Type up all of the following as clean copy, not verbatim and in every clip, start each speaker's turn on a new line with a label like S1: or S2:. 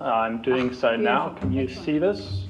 S1: I'm doing so now. Can you
S2: Excellent.
S1: see this?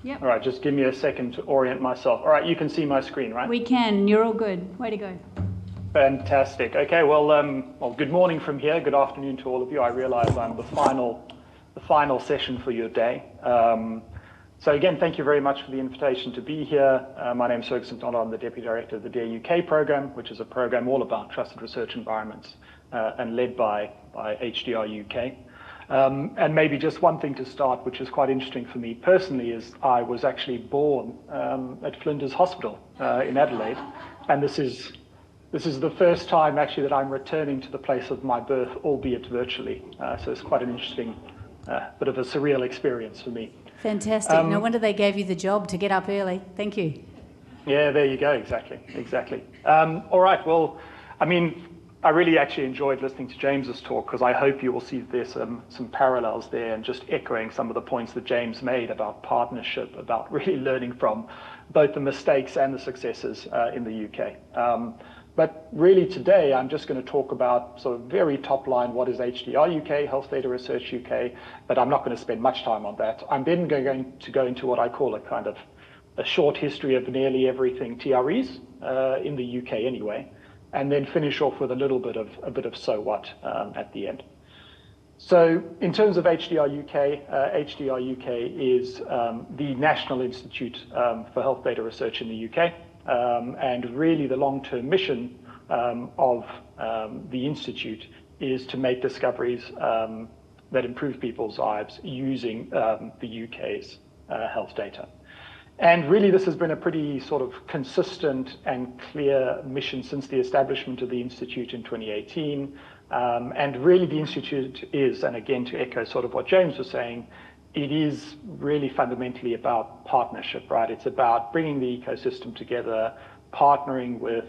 S2: Yep.
S1: All right, just give me a second to orient myself. All right, you can see my screen, right?
S2: We can. You're all good. Way to go.
S1: Fantastic. Okay, well, good morning from here. Good afternoon to all of you. I realize I'm the final session for your day. So again, thank you very much for the invitation to be here. My name is Fergus McDonald. I'm the Deputy Director of the HDR UK program, which is a program all about trusted research environments and led by HDR UK. And maybe just one thing to start, which is quite interesting for me personally, is I was actually born at Flinders Hospital in Adelaide, and this is the first time actually that I'm returning to the place of my birth, albeit virtually. So it's quite an interesting, bit of a surreal experience for me.
S2: Fantastic. No wonder they gave you the job to get up early. Thank you.
S1: Yeah, there you go. Exactly. All right. Well, I mean, I really actually enjoyed listening to James's talk because I hope you will see there's some parallels there, and just echoing some of the points that James made about partnership, about really learning from both the mistakes and the successes in the UK. But really today, I'm just going to talk about sort of very top line, what is HDR UK, Health Data Research UK, but I'm not going to spend much time on that. I'm then going to go into what I call a kind of a short history of nearly everything TREs in the UK anyway, and then finish off with a little bit of so what at the end. So in terms of HDR UK is the National Institute for Health Data Research in the UK. And really the long-term mission of the Institute is to make discoveries that improve people's lives using the UK's health data. And really this has been a pretty sort of consistent and clear mission since the establishment of the Institute in 2018. And really the Institute is, and again to echo sort of what James was saying, it is really fundamentally about partnership, right? It's about bringing the ecosystem together, partnering with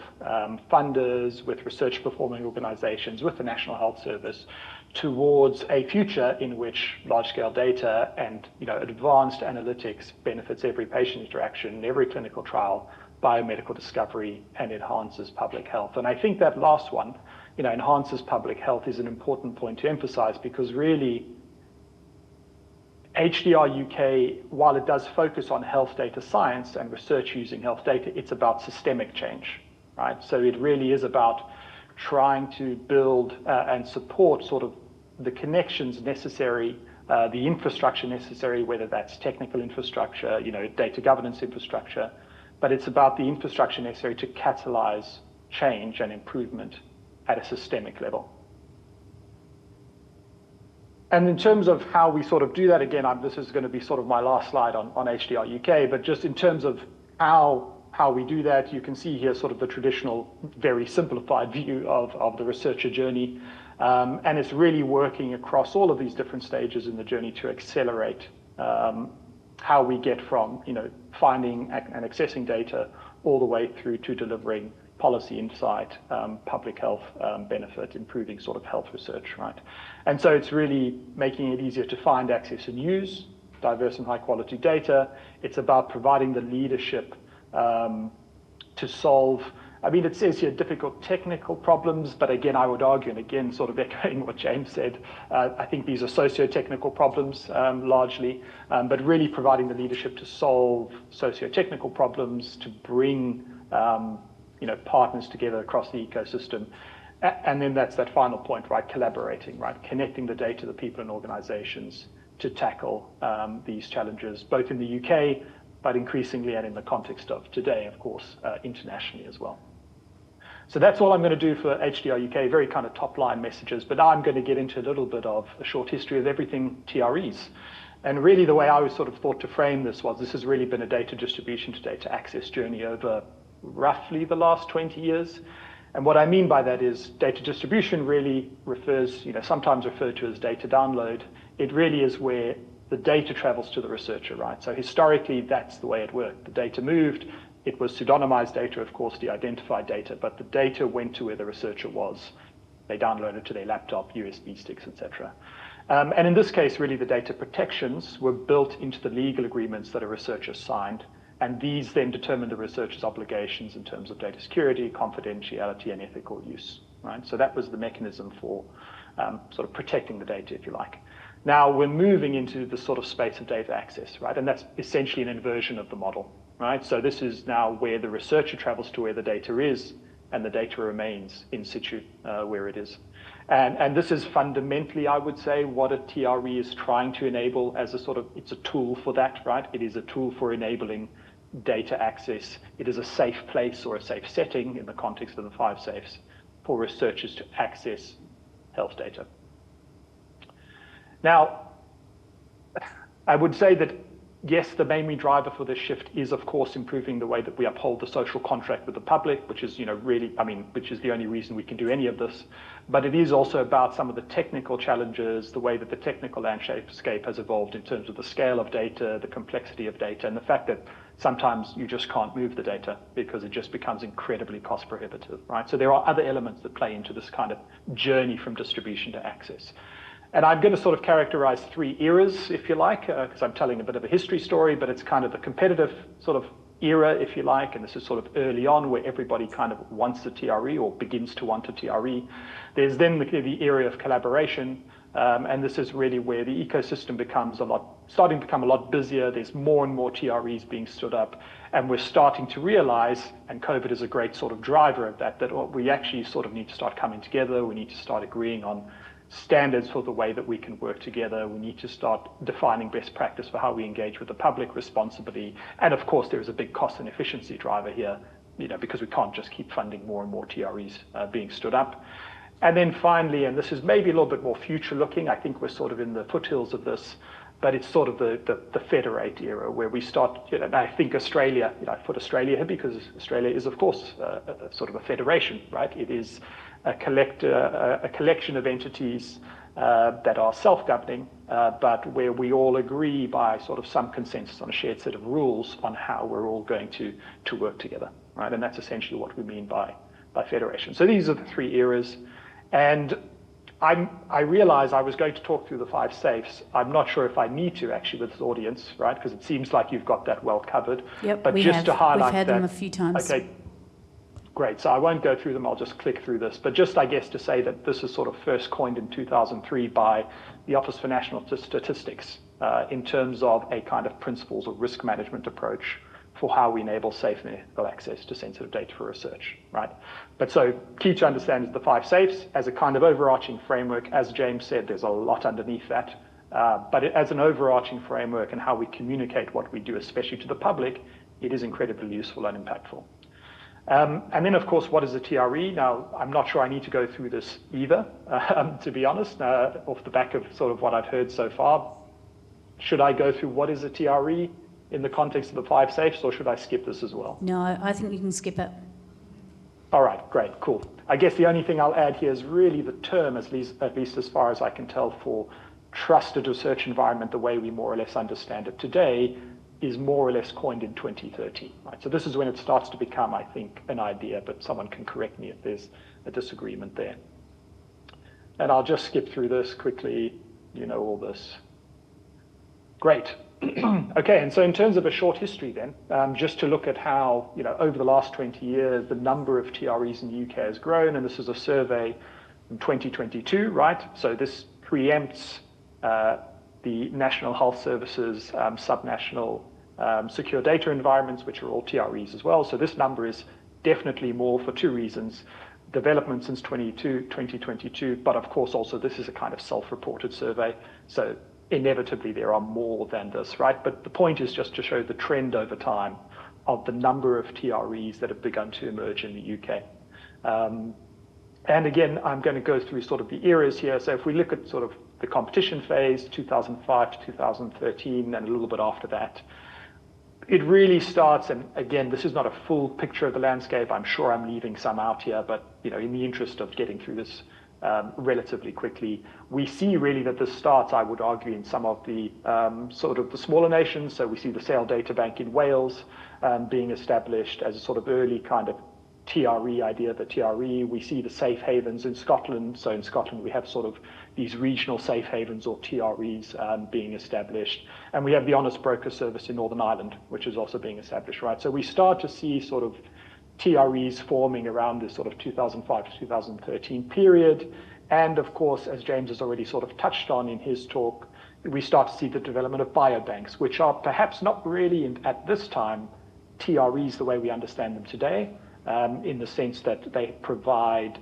S1: funders, with research performing organizations, with the National Health Service, towards a future in which large-scale data and advanced analytics benefits every patient interaction, every clinical trial, biomedical discovery, and enhances public health. And I think that last one, enhances public health, is an important point to emphasize, because really HDR UK, while it does focus on health data science and research using health data, it's about systemic change, right? So it really is about trying to build and support sort of the connections necessary, the infrastructure necessary, whether that's technical infrastructure, data governance infrastructure, but it's about the infrastructure necessary to catalyze change and improvement at a systemic level. And in terms of how we sort of do that, again, this is going to be sort of my last slide on HDR UK, but just in terms of how we do that, you can see here sort of the traditional, very simplified view of the researcher journey. And it's really working across all of these different stages in the journey to accelerate how we get from finding and accessing data all the way through to delivering policy insight, public health benefit, improving sort of health research, right? And so it's really making it easier to find, access, and use diverse and high quality data. It's about providing the leadership to solve, it says here difficult technical problems, but again, I would argue, and again, sort of echoing what James said, I think these are socio-technical problems largely, but really providing the leadership to solve socio-technical problems, to bring partners together across the ecosystem. And then that's that final point, right? Collaborating, right? Connecting the data, the people and organizations to tackle these challenges, both in the UK, but increasingly and in the context of today, of course, internationally as well. So that's all I'm going to do for HDR UK, very kind of top line messages, but now I'm going to get into a little bit of a short history of everything TREs. And really the way I was sort of thought to frame this was, this has really been a data distribution to data access journey over roughly the last 20 years. And what I mean by that is data distribution really refers, sometimes referred to as data download. It really is where the data travels to the researcher, right? So historically, that's the way it worked. The data moved. It was pseudonymized data, of course, de-identified data, but the data went to where the researcher was. They downloaded to their laptop, USB sticks, etc. And in this case, really, the data protections were built into the legal agreements that a researcher signed. And these then determine the researcher's obligations in terms of data security, confidentiality, and ethical use, right? So that was the mechanism for sort of protecting the data, if you like. Now we're moving into the sort of space of data access, right? And that's essentially an inversion of the model, right? So this is now where the researcher travels to where the data is, and the data remains in situ where it is. And this is fundamentally, I would say, what a TRE is trying to enable as a sort of, it's a tool for that, right? It is a tool for enabling data access. It is a safe place or a safe setting in the context of the 5 safes for researchers to access health data. Now, I would say that, yes, the main driver for this shift is, of course, improving the way that we uphold the social contract with the public, which is, really, which is the only reason we can do any of this. But it is also about some of the technical challenges, the way that the technical landscape has evolved in terms of the scale of data, the complexity of data, and the fact that sometimes you just can't move the data because it just becomes incredibly cost prohibitive, right? So there are other elements that play into this kind of journey from distribution to access. And I'm going to sort of characterize 3 eras, if you like, because I'm telling a bit of a history story, but it's kind of the competitive sort of era, if you like, and this is sort of early on where everybody kind of wants a TRE or begins to want a TRE. There's then the area of collaboration, and this is really where the ecosystem becomes starting to become a lot busier. There's more and more TREs being stood up, and we're starting to realize, and COVID is a great sort of driver of that we actually sort of need to start coming together. We need to start agreeing on standards for the way that we can work together. We need to start defining best practice for how we engage with the public responsibly. And of course, there is a big cost and efficiency driver here, because we can't just keep funding more and more TREs being stood up. And then finally, and this is maybe a little bit more future looking, I think we're sort of in the foothills of this, but it's sort of the federate era where we start, and I think Australia, I put Australia here because Australia is, of course, sort of a federation, right? It is a collection of entities that are self-governing, but where we all agree by sort of some consensus on a shared set of rules on how we're all going to work together, right? And that's essentially what we mean by federation. So these are the 3 eras. And I realize I was going to talk through the 5 safes. I'm not sure if I need to actually with this audience, right? Because it seems like you've got that well covered.
S2: Yep,
S1: but just to highlight
S2: we've had them a few times.
S1: Okay, great. So I won't go through them. I'll just click through this. But just, I guess, to say that this is sort of first coined in 2003 by the Office for National Statistics in terms of a kind of principles of risk management approach for how we enable safe and ethical access to sensitive data for research, right? But so key to understand is the 5 safes as a kind of overarching framework. As James said, there's a lot underneath that. But as an overarching framework and how we communicate what we do, especially to the public, it is incredibly useful and impactful. And then, of course, what is a TRE? Now, I'm not sure I need to go through this either, to be honest, off the back of sort of what I've heard so far. Should I go through what is a TRE in the context of the 5 safes, or should I skip this as well?
S2: No, I think you can skip it.
S1: All right, great, cool. I guess the only thing I'll add here is really the term, at least as far as I can tell, for trusted research environment, the way we more or less understand it today, is more or less coined in 2013. Right? So this is when it starts to become, I think, an idea, but someone can correct me if there's a disagreement there. And I'll just skip through this quickly, all this. Great. Okay, and so in terms of a short history then, just to look at how, over the last 20 years, the number of TREs in the UK has grown, and this is a survey in 2022, right? So this preempts the National Health Service's subnational secure data environments, which are all TREs as well. So this number is definitely more for 2 reasons. Development since 2022, but of course also this is a kind of self-reported survey. So inevitably there are more than this, right? But the point is just to show the trend over time of the number of TREs that have begun to emerge in the UK. And again, I'm going to go through sort of the eras here. So if we look at sort of the competition phase, 2005 to 2013, and a little bit after that, it really starts, and again, this is not a full picture of the landscape. I'm sure I'm leaving some out here, but in the interest of getting through this relatively quickly, we see really that this starts, I would argue, in some of the sort of the smaller nations. So we see the Sale Data Bank in Wales being established as a sort of early kind of TRE idea, the TRE. We see the safe havens in Scotland. So in Scotland, we have sort of these regional safe havens or TREs being established. And we have the Honest Broker Service in Northern Ireland, which is also being established, right? So we start to see sort of TREs forming around this sort of 2005 to 2013 period. And of course, as James has already sort of touched on in his talk, we start to see the development of biobanks, which are perhaps not really at this time TREs the way we understand them today, in the sense that they provide,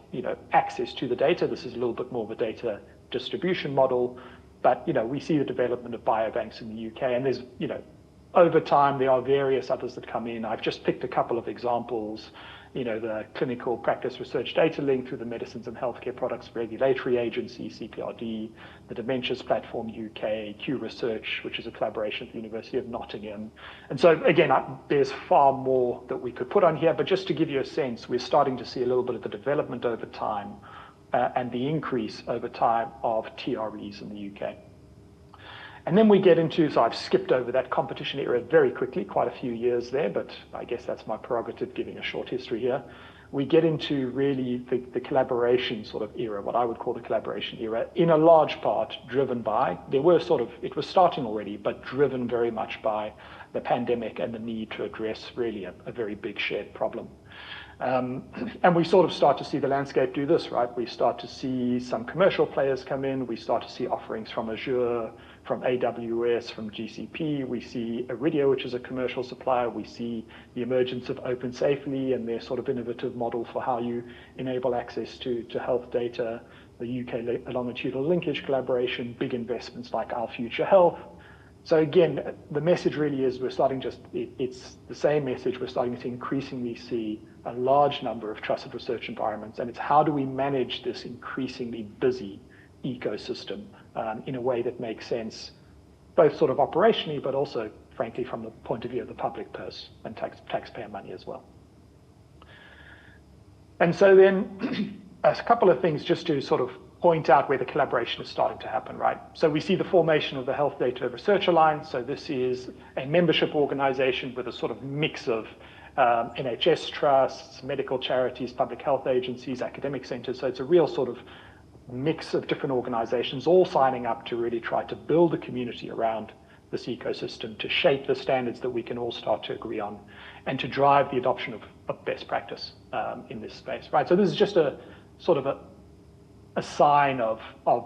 S1: access to the data. This is a little bit more of a data distribution model, but, we see the development of biobanks in the UK, and there's, over time, there are various others that come in. I've just picked a couple of examples, the Clinical Practice Research Data Link through the Medicines and Healthcare Products Regulatory Agency, CPRD, the Dementias Platform UK, Q Research, which is a collaboration with the University of Nottingham. And so again, there's far more that we could put on here, but just to give you a sense, we're starting to see a little bit of the development over time and the increase over time of TREs in the UK. And then we get into, so I've skipped over that competition era very quickly, quite a few years there, but I guess that's my prerogative, giving a short history here. We get into really the collaboration sort of era, what I would call the collaboration era, in a large part driven by, it was starting already, but driven very much by the pandemic and the need to address really a very big shared problem. And we sort of start to see the landscape do this, right? We start to see some commercial players come in. We start to see offerings from Azure, from AWS, from GCP. We see Iridia, which is a commercial supplier. We see the emergence of OpenSafely and their sort of innovative model for how you enable access to health data, the UK longitudinal linkage collaboration, big investments like Our Future Health. So again, the message really is it's the same message. We're starting to increasingly see a large number of trusted research environments, and it's how do we manage this increasingly busy ecosystem in a way that makes sense, both sort of operationally, but also, frankly, from the point of view of the public purse and taxpayer money as well. And so then a couple of things just to sort of point out where the collaboration is starting to happen, right? So we see the formation of the Health Data Research Alliance. So this is a membership organization with a sort of mix of NHS trusts, medical charities, public health agencies, academic centers. So it's a real sort of mix of different organizations all signing up to really try to build a community around this ecosystem, to shape the standards that we can all start to agree on, and to drive the adoption of best practice in this space, right? So this is just a sort of a sign of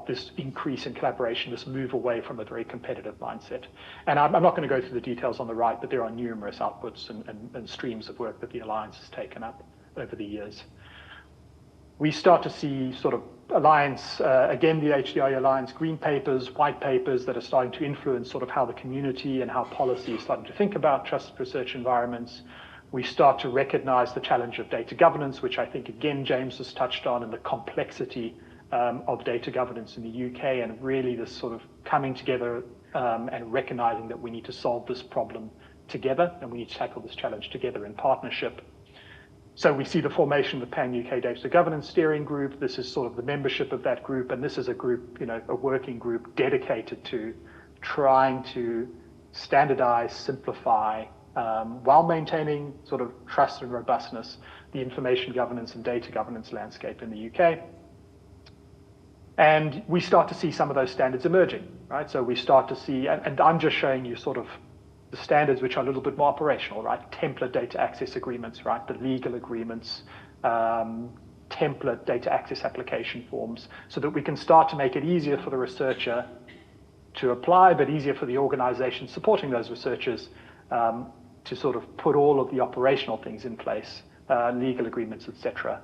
S1: this increase in collaboration, this move away from a very competitive mindset. And I'm not going to go through the details on the right, but there are numerous outputs and streams of work that the Alliance has taken up over the years. We start to see sort of Alliance, again, the HDR Alliance, green papers, white papers that are starting to influence sort of how the community and how policy is starting to think about trusted research environments. We start to recognize the challenge of data governance, which I think, again, James has touched on, and the complexity of data governance in the UK, and really this sort of coming together and recognizing that we need to solve this problem together, and we need to tackle this challenge together in partnership. So we see the formation of the Pan-UK Data Governance Steering Group. This is sort of the membership of that group, and this is a group, a working group dedicated to trying to standardize, simplify, while maintaining sort of trust and robustness, the information governance and data governance landscape in the UK. And we start to see some of those standards emerging, right? So we start to see, and I'm just showing you sort of the standards which are a little bit more operational, right? Template data access agreements, right? The legal agreements, template data access application forms, so that we can start to make it easier for the researcher to apply, but easier for the organization supporting those researchers to sort of put all of the operational things in place, legal agreements, etc.,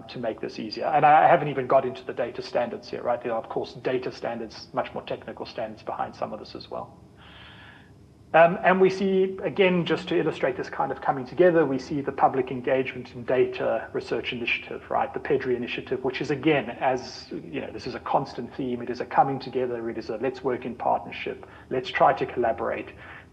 S1: to make this easier. And I haven't even got into the data standards here, right? There are, of course, data standards, much more technical standards behind some of this as well. And we see, again, just to illustrate this kind of coming together, we see the Public Engagement in Data Research Initiative, right? The PEDRI initiative, which is, again, as this is a constant theme. It is a coming together. It is a let's work in partnership. Let's try to collaborate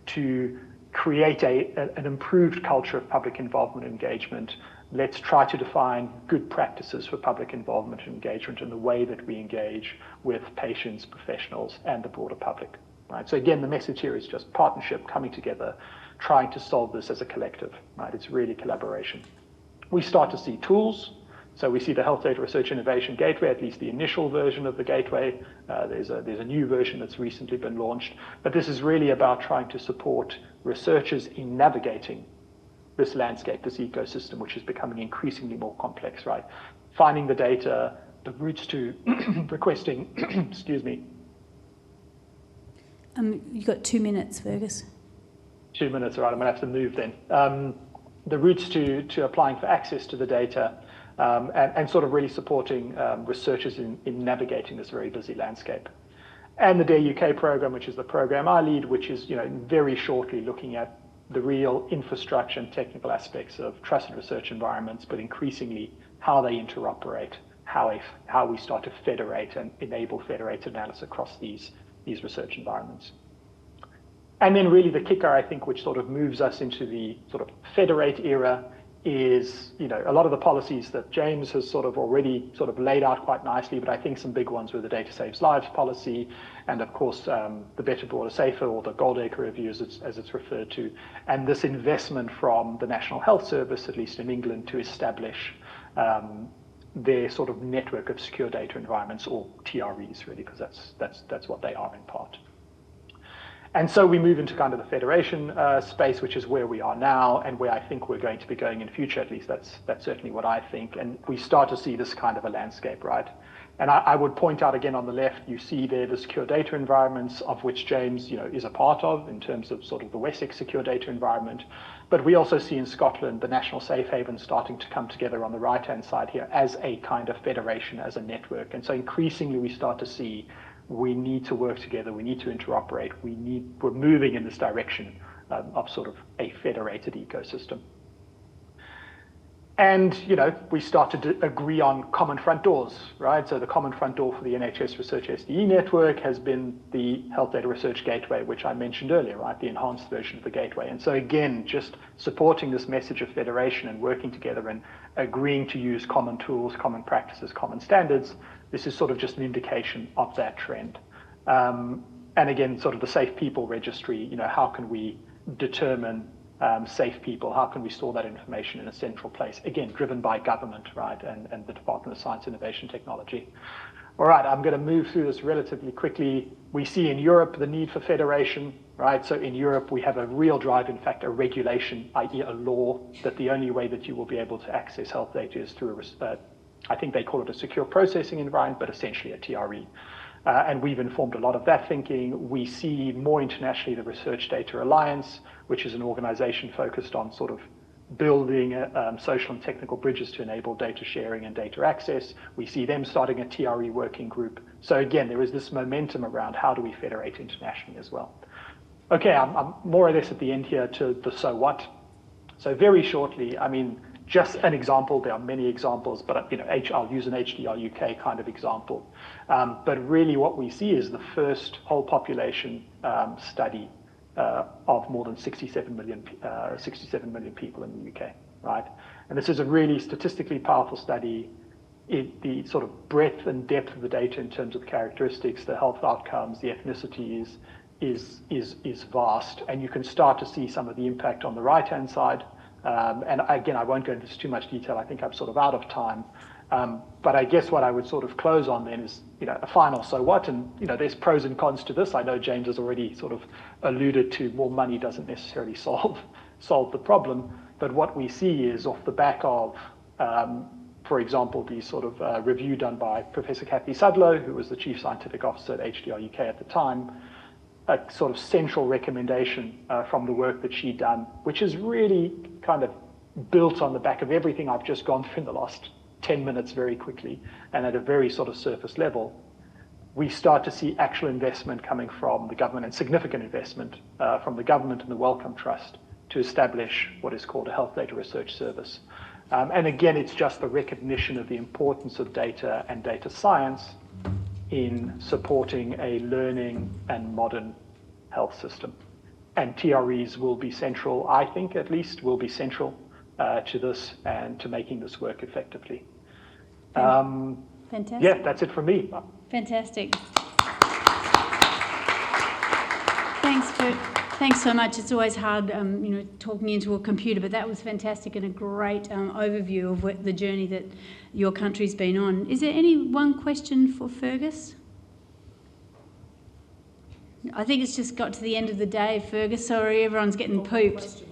S1: to create an improved culture of public involvement and engagement. Let's try to define good practices for public involvement and engagement in the way that we engage with patients, professionals, and the broader public. Right. So again, the message here is just partnership, coming together, trying to solve this as a collective. Right. It's really collaboration. We start to see tools. So we see the Health Data Research Innovation Gateway, at least the initial version of the gateway. There's a new version that's recently been launched. But this is really about trying to support researchers in navigating this landscape, this ecosystem, which is becoming increasingly more complex. Right. Finding the data, the routes to requesting, excuse me,
S2: You've got 2 minutes, Fergus.
S1: 2 minutes, all right, I'm going to have to move then. The routes to applying for access to the data and sort of really supporting researchers in navigating this very busy landscape. And the DARE UK program, which is the program I lead, which is very shortly looking at the real infrastructure and technical aspects of trusted research environments, but increasingly how they interoperate, how we start to federate and enable federated analysis across these research environments. And then really the kicker, I think, which sort of moves us into the sort of federate era is, a lot of the policies that James has sort of already sort of laid out quite nicely, but I think some big ones were the Data Saves Lives policy, and of course the Better, Broader, Safer, or the Goldacre Review as it's referred to, and this investment from the National Health Service, at least in England, to establish their sort of network of secure data environments, or TREs really, because that's what they are in part. And so we move into kind of the federation space, which is where we are now and where I think we're going to be going in future. At least that's certainly what I think. And we start to see this kind of a landscape, right? And I would point out again on the left, you see there the secure data environments, of which James is a part of in terms of sort of the Wessex secure data environment. But we also see in Scotland the National Safe Haven starting to come together on the right-hand side here as a kind of federation, as a network. And so increasingly we start to see we need to work together, we need to interoperate, we're moving in this direction of sort of a federated ecosystem. And, we start to agree on common front doors, right? So the common front door for the NHS Research SDE network has been the Health Data Research Gateway, which I mentioned earlier, right? The enhanced version of the gateway. And so again, just supporting this message of federation and working together and agreeing to use common tools, common practices, common standards, this is sort of just an indication of that trend. And again, sort of the Safe People Registry, how can we determine safe people? How can we store that information in a central place? Again, driven by government, right, and the Department of Science, Innovation, Technology. All right, I'm going to move through this relatively quickly. We see in Europe the need for federation, right? So in Europe, we have a real drive, in fact, a regulation, i.e. a law, that the only way that you will be able to access health data is through I think they call it a secure processing environment, but essentially a TRE. And we've informed a lot of that thinking. We see more internationally the Research Data Alliance, which is an organization focused on sort of building social and technical bridges to enable data sharing and data access. We see them starting a TRE working group. So again, there is this momentum around how do we federate internationally as well. Okay, I'm more or less at the end here to the so what. So very shortly, I mean, just an example, there are many examples, but I'll use an HDR UK kind of example. But really what we see is the first whole population study of more than 67 million people in the UK, right? And this is a really statistically powerful study. The sort of breadth and depth of the data in terms of the characteristics, the health outcomes, the ethnicities is vast. And you can start to see some of the impact on the right-hand side. And again, I won't go into too much detail. I think I'm sort of out of time. But I guess what I would sort of close on then is, a final so what, and there's pros and cons to this. I know James has already sort of alluded to more money doesn't necessarily solve the problem. But what we see is off the back of, for example, the sort of review done by Professor Kathy Sudlow, who was the Chief Scientific Officer at HDR UK at the time, a sort of central recommendation from the work that she'd done, which is really kind of built on the back of everything I've just gone through in the last 10 minutes very quickly, and at a very sort of surface level, we start to see actual investment coming from the government, and significant investment from the government and the Wellcome Trust to establish what is called a Health Data Research Service. And again, it's just the recognition of the importance of data and data science in supporting a learning and modern health system. And TREs will be central, I think at least, will be central to this and to making this work effectively.
S2: Fantastic.
S1: Yeah, that's it from me.
S2: Fantastic. Thanks so much. It's always hard, talking into a computer, but that was fantastic and a great overview of the journey that your country's been on. Is there any one question for Fergus? I think it's just got to the end of the day, Fergus. Sorry, everyone's getting pooped.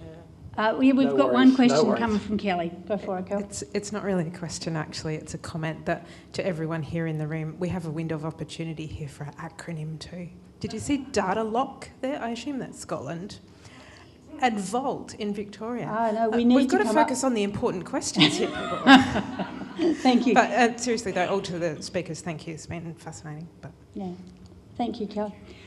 S2: We've got one question coming from Kelly. Go for it, Kel.
S3: It's not really a question, actually. It's a comment that to everyone here in the room, we have a window of opportunity here for an acronym too. Did you see Data Lock there? I assume that's Scotland. And Vault in Victoria.
S2: Ah, no, we need
S3: We've got
S2: to
S3: to
S2: come
S3: focus on the important questions here, people.
S2: Thank you.
S3: But seriously, though, all to the speakers, thank you. It's been fascinating. But
S2: Yeah. Thank you, Kel.